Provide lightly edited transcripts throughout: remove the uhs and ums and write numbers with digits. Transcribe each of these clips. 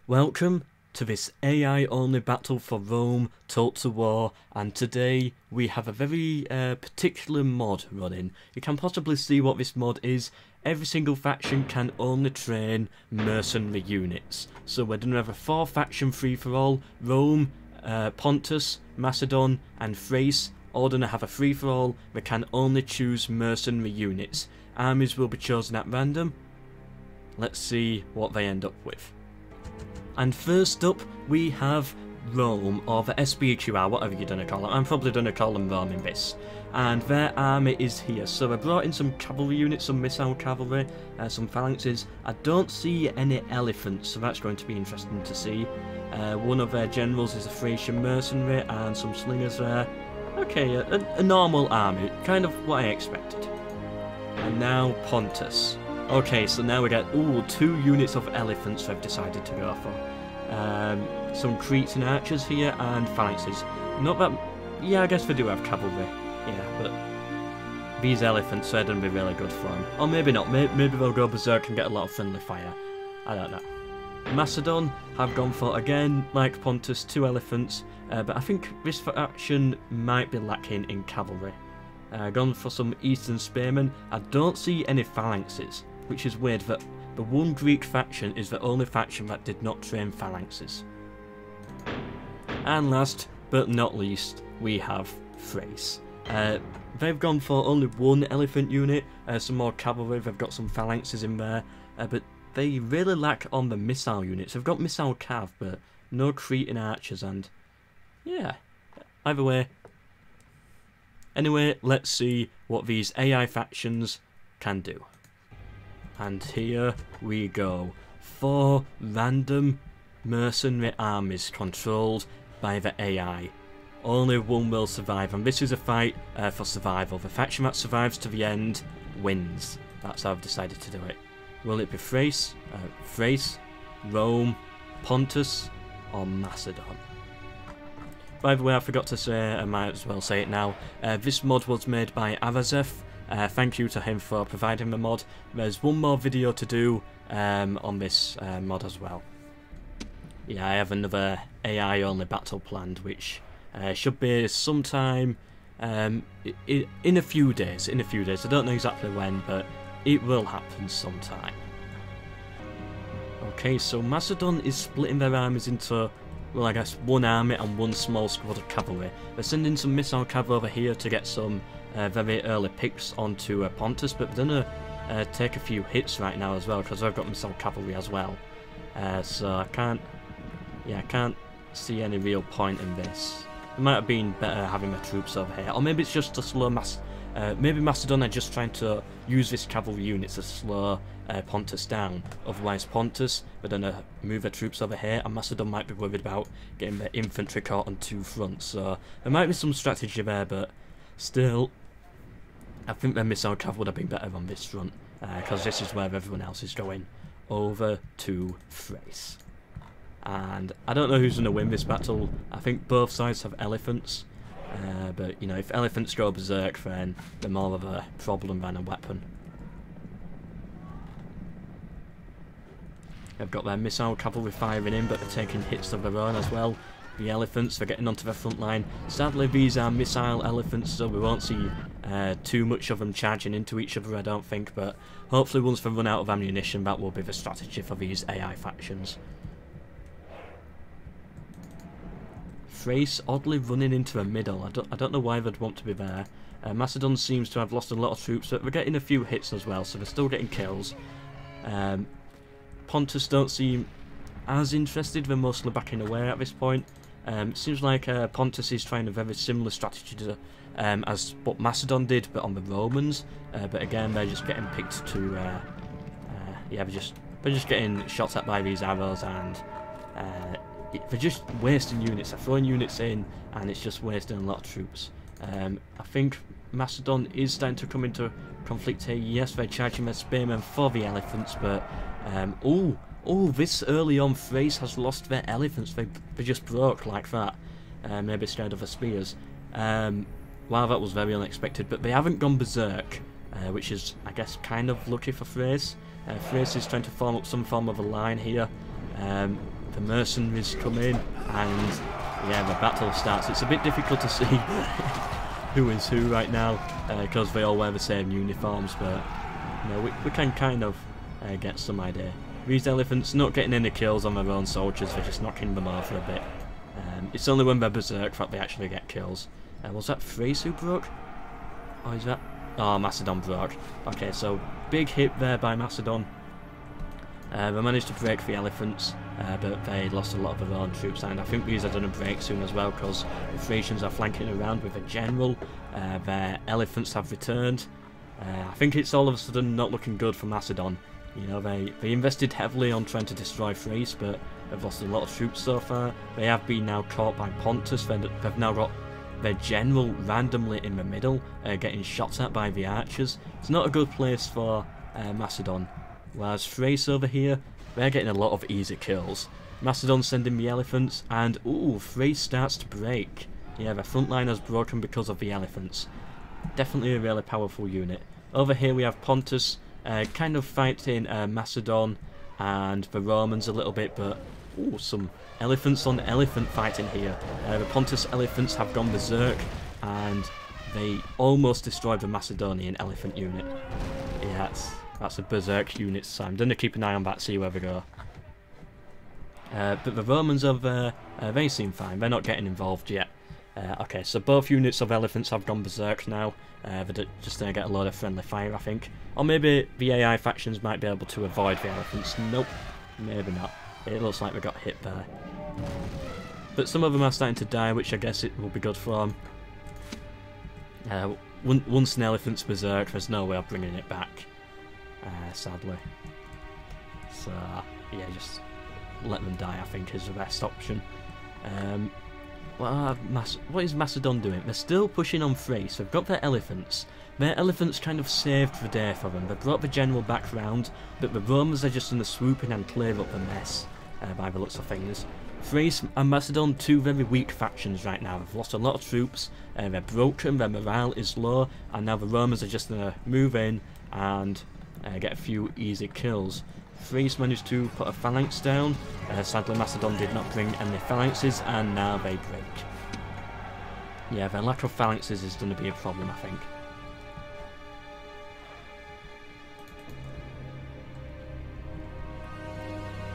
Welcome to this AI only battle for Rome, Total War, and today we have a very particular mod running. You can possibly see what this mod is. Every single faction can only train mercenary units. So we're going to have a 4-faction free-for-all. Rome, Pontus, Macedon and Thrace all going to have a free-for-all. They can only choose mercenary units. Armies will be chosen at random. Let's see what they end up with. And first up, we have Rome, or the SBQR, whatever you're going to call them. I'm probably going to call them Rome in this. And their army is here. So I brought in some cavalry units, some missile cavalry, some phalanxes. I don't see any elephants, so that's going to be interesting to see. One of their generals is a Thracian mercenary, and some slingers there. Okay, a normal army, kind of what I expected. And now Pontus. Okay, so now we get, 2 units of elephants they've decided to go for. Some Cretan archers here and phalanxes. Not that, yeah, I guess they do have cavalry. Yeah, but these elephants are going to be really good for them. Or maybe not, maybe they'll go berserk and get a lot of friendly fire. I don't know. Macedon have gone for, again, like Pontus, 2 elephants. But I think this faction might be lacking in cavalry. Gone for some Eastern Spearmen. I don't see any phalanxes, which is weird that the one Greek faction is the only faction that did not train phalanxes. And last but not least, we have Thrace. They've gone for only 1 elephant unit, some more cavalry, they've got some phalanxes in there, but they really lack on the missile units. They've got missile cav, but no Cretan archers, and yeah, either way. Anyway, let's see what these AI factions can do. And here we go. 4 random mercenary armies controlled by the AI. Only one will survive, and this is a fight for survival. The faction that survives to the end wins. That's how I've decided to do it. Will it be Thrace, Rome, Pontus, or Macedon? By the way, I forgot to say, I might as well say it now, this mod was made by Arazeth. Thank you to him for providing the mod. There's one more video to do on this mod as well. Yeah, I have another AI only battle planned, which should be sometime in a few days. I don't know exactly when, but it will happen sometime. Okay, so Macedon is splitting their armies into, well, I guess 1 army and 1 small squad of cavalry. They're sending some missile cav over here to get some very early picks onto Pontus, but they're going to take a few hits right now as well, because I've got missile cavalry as well. So I can't see any real point in this. It might have been better having my troops over here, or maybe it's just to slow maybe Macedon are just trying to use this cavalry unit to slow Pontus down. Otherwise Pontus, they're going to move their troops over here, and Macedon might be worried about getting their infantry caught on 2 fronts. So there might be some strategy there, but still, I think their missile cav would have been better on this front, because this is where everyone else is going, over to Thrace. And I don't know who's going to win this battle. I think both sides have elephants. But, you know, if elephants go berserk, then they're more of a problem than a weapon. They've got their missile cavalry firing in, but they're taking hits of their own as well. The elephants, they're getting onto their front line. Sadly, these are missile elephants, so we won't see too much of them charging into each other, I don't think. But hopefully once they run out of ammunition, that will be the strategy for these AI factions. Thrace oddly running into the middle. I don't know why they'd want to be there. Macedon seems to have lost a lot of troops, but they're getting a few hits as well, so they're still getting kills. Pontus don't seem as interested, they're mostly backing away at this point. Seems like Pontus is trying a very similar strategy to as what Macedon did, but on the Romans. But again, they're just getting picked to yeah, they're just getting shot at by these arrows, and they're just wasting units. They're throwing units in, and it's just wasting a lot of troops. I think Macedon is starting to come into conflict here. Yes, they're charging their spearmen for the elephants, but this early on, Thrace has lost their elephants. They just broke like that. Maybe scared of the spears. Wow, that was very unexpected. But they haven't gone berserk, which is, I guess, kind of lucky for Thrace. Thrace is trying to form up some form of a line here. the mercenaries come in, and yeah, the battle starts. It's a bit difficult to see who is who right now, because they all wear the same uniforms, but you know, we can kind of get some idea. These elephants not getting any kills on their own soldiers, they're just knocking them over a bit. It's only when they're berserk that they actually get kills. Was that Thrace who broke? Or is that... Oh, Macedon broke. Okay, so big hit there by Macedon. They managed to break the elephants, but they lost a lot of their own troops, and I think these are going to break soon as well, because the Thracians are flanking around with a general. Their elephants have returned. I think it's all of a sudden not looking good for Macedon. You know, they invested heavily on trying to destroy Thrace, but they've lost a lot of troops so far. They have been now caught by Pontus. They've now got their general randomly in the middle, getting shot at by the archers. It's not a good place for Macedon. Whereas Thrace over here, they're getting a lot of easy kills. Macedon sending the elephants, and ooh, Thrace starts to break. Yeah, their front line has broken because of the elephants. Definitely a really powerful unit. Over here we have Pontus, kind of fighting Macedon and the Romans a little bit, but ooh, some elephants on elephant fighting here. The Pontus elephants have gone berserk, and they almost destroyed the Macedonian elephant unit. Yeah, that's a berserk unit, so I'm going to keep an eye on that, see where they go. But the Romans they seem fine, they're not getting involved yet. Okay, so both units of elephants have gone berserk now. They're just going to get a load of friendly fire, I think. Or maybe the AI factions might be able to avoid the elephants. Nope, maybe not. It looks like we got hit there. But some of them are starting to die, which I guess it will be good for them. Once an elephant's berserk, there's no way of bringing it back. Sadly. So, yeah, just let them die, I think, is the best option. What is Macedon doing? They're still pushing on Thrace. They've got their elephants. Their elephants kind of saved the day for them. They brought the general back round, but the Romans are just going to swoop in and clear up the mess, by the looks of things. Thrace and Macedon, two very weak factions right now. They've lost a lot of troops, they're broken, their morale is low, and now the Romans are just going to move in and get a few easy kills. Thrace managed to put a phalanx down. Sadly, Macedon did not bring any phalanxes, and now they break. Yeah, their lack of phalanxes is going to be a problem, I think.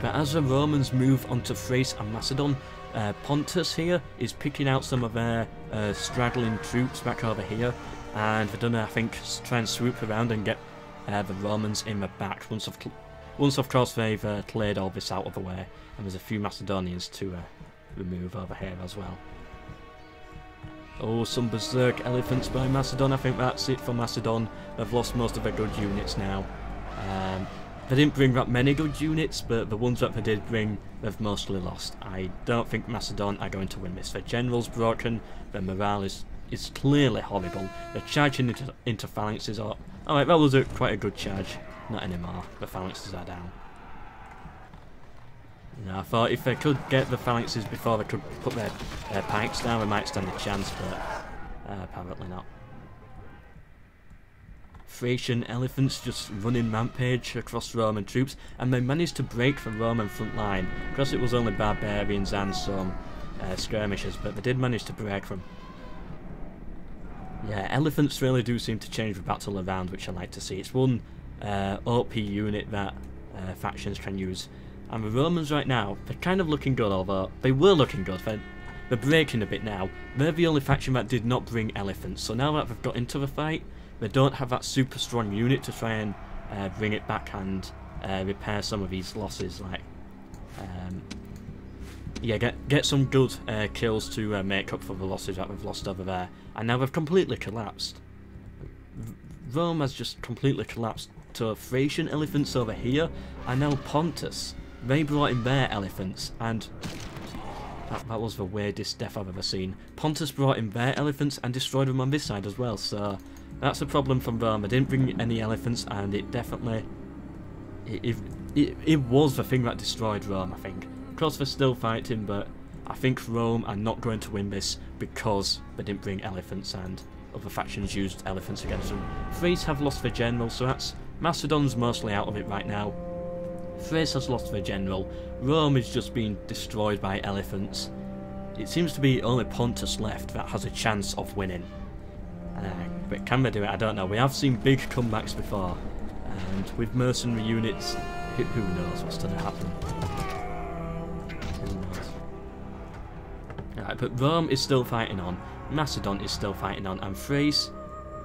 But as the Romans move onto Thrace and Macedon, Pontus here is picking out some of their straggling troops back over here, and they're going to, I think, try and swoop around and get the Romans in the back. Once of course they've cleared all this out of the way, and there's a few Macedonians to remove over here as well. Oh, some berserk elephants by Macedon. I think that's it for Macedon. They've lost most of their good units now. They didn't bring that many good units, but the ones that they did bring, they've mostly lost. I don't think Macedon are going to win this. Their general's broken, their morale is clearly horrible. They're charging into phalanxes. Alright, that was quite a good charge. Not anymore, the phalanxes are down. You know, I thought if they could get the phalanxes before they could put their pikes down, they might stand a chance, but apparently not. Thracian elephants just running rampage across Roman troops, and they managed to break the Roman front line. Of course, it was only barbarians and some skirmishers, but they did manage to break them. Yeah, elephants really do seem to change the battle around, which I like to see. It's one OP unit that factions can use. And the Romans right now, they're kind of looking good, although they were looking good. They're breaking a bit now. They're the only faction that did not bring elephants, so now that they've got into the fight, they don't have that super strong unit to try and bring it back and repair some of these losses. Like, yeah, get some good kills to make up for the losses that we've lost over there. And now they've completely collapsed. Rome has just completely collapsed to Thracian elephants over here, and now Pontus. They brought in their elephants, and that was the weirdest death I've ever seen. Pontus brought in their elephants and destroyed them on this side as well, so that's a problem from Rome. I didn't bring any elephants, and it definitely... It was the thing that destroyed Rome, I think. Of course, they're still fighting, but I think Rome are not going to win this because they didn't bring elephants, and other factions used elephants against them. Thrace have lost their general, so that's... Macedon's mostly out of it right now. Thrace has lost their general. Rome is just being destroyed by elephants. It seems to be only Pontus left that has a chance of winning. But can they do it? I don't know. We have seen big comebacks before. And with mercenary units, who knows what's going to happen. Who knows? Alright, but Rome is still fighting on. Macedon is still fighting on. And Thrace,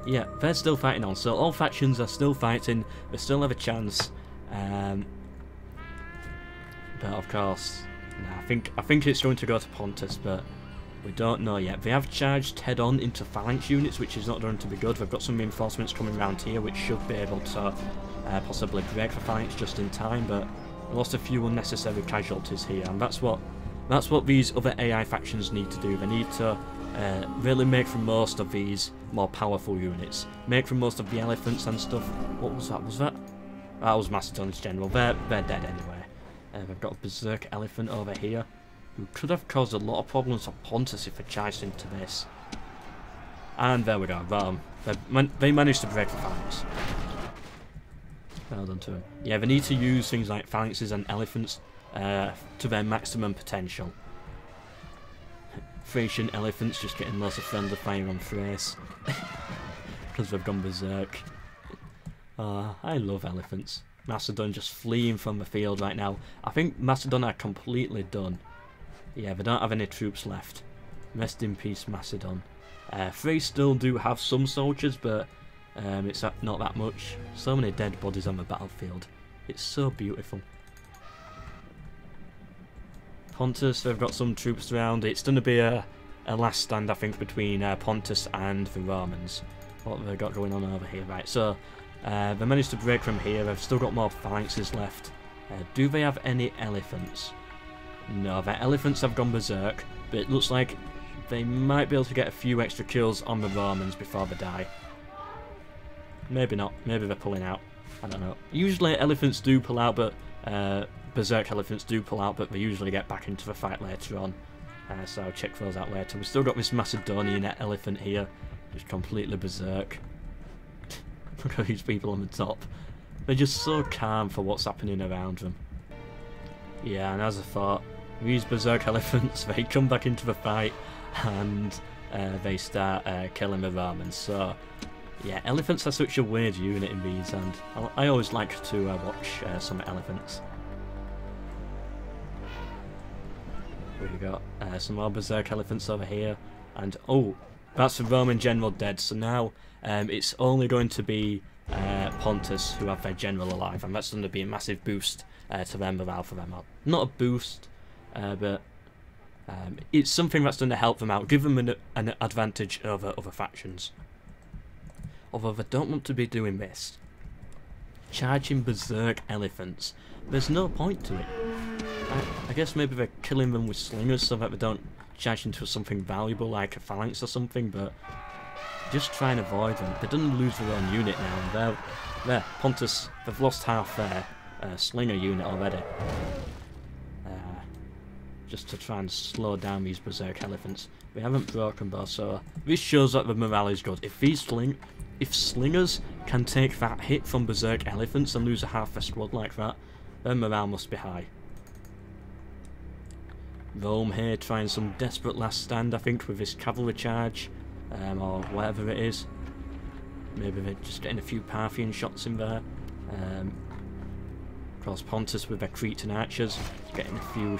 yeah, they're still fighting on. So all factions are still fighting. They still have a chance. But of course, nah, I think it's going to go to Pontus, but we don't know yet. They have charged head-on into phalanx units, which is not going to be good. They've got some reinforcements coming around here, which should be able to possibly break the phalanx just in time. But lost a few unnecessary casualties here, and that's what these other AI factions need to do. They need to really make the most of these more powerful units. Make the most of the elephants and stuff. What was that? Was that? That was Macedon's general. They're dead anyway. We've got a berserk elephant over here, who could have caused a lot of problems for Pontus if they charged into this. And there we go, Rome. They managed to break the phalanx. Well done to them. Yeah, they need to use things like phalanxes and elephants to their maximum potential. Thracian elephants just getting lots of friendly fire on Thrace. Because they've gone berserk. I love elephants. Macedon just fleeing from the field right now. I think Macedon are completely done. Yeah, they don't have any troops left. Rest in peace, Macedon. Thrace still do have some soldiers, but it's not that much. So many dead bodies on the battlefield. It's so beautiful. Pontus, they've got some troops around. It's going to be a last stand, I think, between Pontus and the Romans. What have they got going on over here? Right, so they managed to break from here. They've still got more phalanxes left. Do they have any elephants? No, their elephants have gone berserk, but it looks like they might be able to get a few extra kills on the Romans before they die. Maybe not. Maybe they're pulling out. I don't know. Usually elephants do pull out, but berserk elephants do pull out, but they usually get back into the fight later on. So I'll check those out later. We've still got this Macedonian elephant here, just completely berserk. Look at these people on the top. They're just so calm for what's happening around them. Yeah, and as I thought, these berserk elephants, they come back into the fight and they start killing the Romans. So, yeah, elephants are such a weird unit in these, and I always like to watch some elephants. We've got some more berserk elephants over here, and oh, that's the Roman general dead. So now it's only going to be Pontus who have their general alive, and that's going to be a massive boost to their morale for them. Not a boost, but it's something that's going to help them out, give them an advantage over other factions. Although they don't want to be doing this. Charging berserk elephants. There's no point to it. I guess maybe they're killing them with slingers so that they don't charge into something valuable like a phalanx or something, but just try and avoid them. They don't lose their own unit now, and there, Pontus, they've lost half their slinger unit already. Just to try and slow down these berserk elephants. We haven't broken both, so this shows that the morale is good. If slingers can take that hit from berserk elephants and lose a half their squad like that, then morale must be high. Rome here trying some desperate last stand, I think, with this cavalry charge, or whatever it is. Maybe they're just getting a few Parthian shots in there. Of course, Pontus with their Cretan archers, getting a few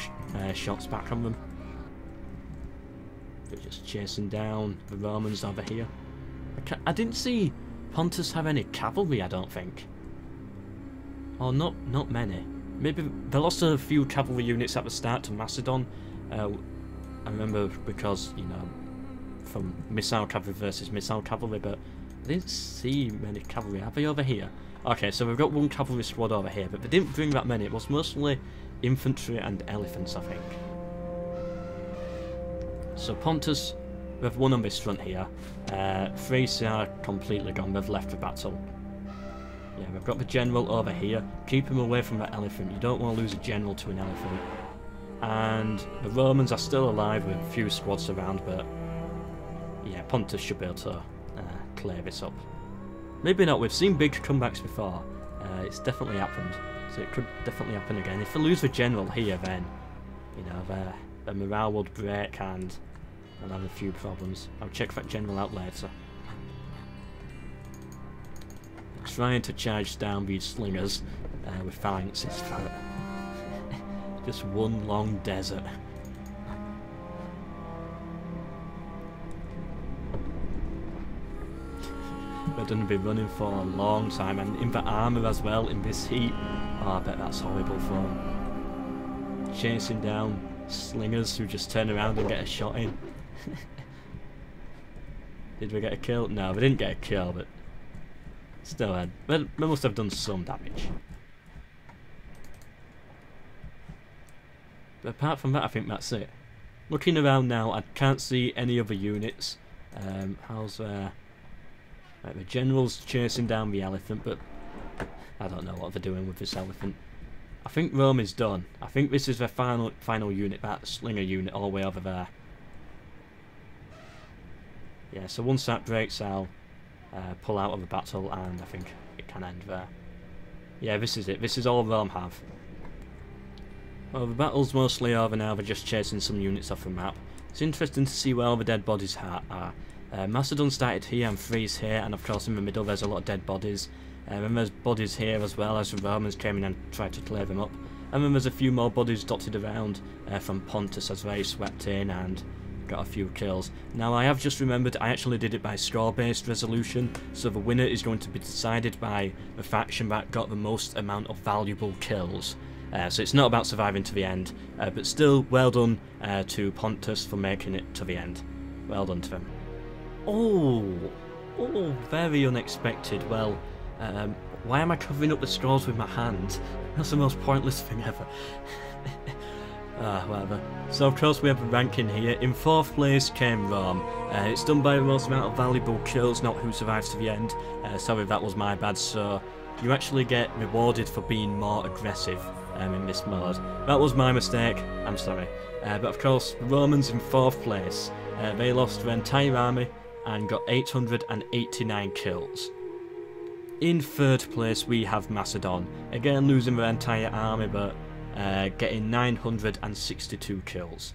shots back on them. They're just chasing down the Romans over here. I didn't see Pontus have any cavalry, I don't think. Or not many. Maybe they lost a few cavalry units at the start to Macedon. I remember because, you know, from missile cavalry versus missile cavalry, but I didn't see many cavalry. Have they over here? Okay, so we've got one cavalry squad over here, but they didn't bring that many. It was mostly infantry and elephants, I think. So Pontus, we've won on this front here. Thrace are completely gone. They've left the battle. Yeah, we've got the general over here. Keep him away from that elephant. You don't want to lose a general to an elephant. And the Romans are still alive with a few squads around, but yeah, Pontus should be able to clear this up. Maybe not. We've seen big comebacks before. It's definitely happened. So it could definitely happen again. If I lose the general here, then, you know, the morale would break and I'll have a few problems. I'll check that general out later. Trying to charge down these slingers with phalanxes. Just one long desert. We're going to be running for a long time, and in the armour as well, in this heat. Oh, I bet that's horrible for them. Chasing down slingers who just turn around and get a shot in. Did we get a kill? No, we didn't get a kill, but still, we must have done some damage. But apart from that, I think that's it. Looking around now, I can't see any other units. How's right, the general's chasing down the elephant, but I don't know what they're doing with this elephant. I think Rome is done. I think this is the final unit, that slinger unit all the way over there. Yeah, so once that breaks, I'll pull out of the battle, and I think it can end there. Yeah, this is it. This is all Rome have. Well, the battle's mostly over now. They're just chasing some units off the map. It's interesting to see where all the dead bodies are. Macedon started here and Thrace here, and of course in the middle there's a lot of dead bodies. And there's bodies here as well as the Romans came in and tried to clear them up. And then there's a few more bodies dotted around from Pontus as they swept in and got a few kills. Now I have just remembered I actually did it by score-based resolution, so the winner is going to be decided by the faction that got the most amount of valuable kills. So it's not about surviving to the end, but still well done to Pontus for making it to the end. Well done to them. Oh, very unexpected. Well, why am I covering up the scrolls with my hand? That's the most pointless thing ever. Whatever. So of course we have a ranking here. In 4th place came Rome. It's done by the most amount of valuable kills, not who survives to the end. Sorry, that was my bad. So you actually get rewarded for being more aggressive in this mode. That was my mistake, I'm sorry. But of course, the Romans in 4th place. They lost their entire army and got 889 kills. In 3rd place we have Macedon, again losing their entire army but getting 962 kills.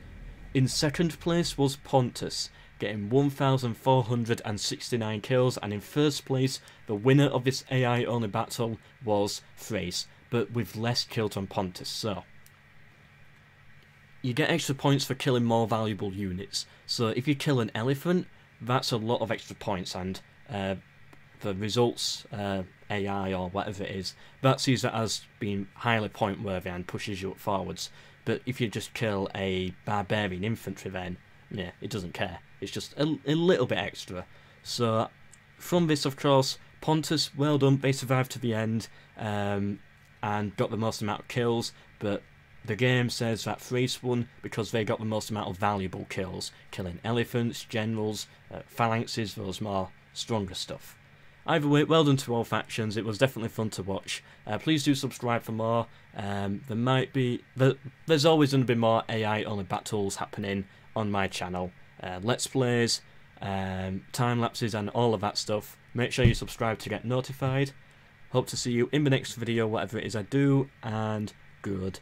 In 2nd place was Pontus, getting 1,469 kills, and in 1st place the winner of this AI only battle was Thrace, but with less kills than Pontus. So you get extra points for killing more valuable units. So if you kill an elephant, that's a lot of extra points, and the results AI or whatever it is, that sees that as being highly point worthy and pushes you up forwards. But if you just kill a barbarian infantry, then yeah, it doesn't care. It's just a little bit extra. So from this, of course, Pontus, well done, they survived to the end and got the most amount of kills, but the game says that Thrace won because they got the most amount of valuable kills, killing elephants, generals, phalanxes, those more stronger stuff. Either way, well done to all factions. It was definitely fun to watch. Please do subscribe for more. There's always going to be more AI only battles happening on my channel. Let's plays, time lapses and all of that stuff. Make sure you subscribe to get notified. Hope to see you in the next video, whatever it is I do, and good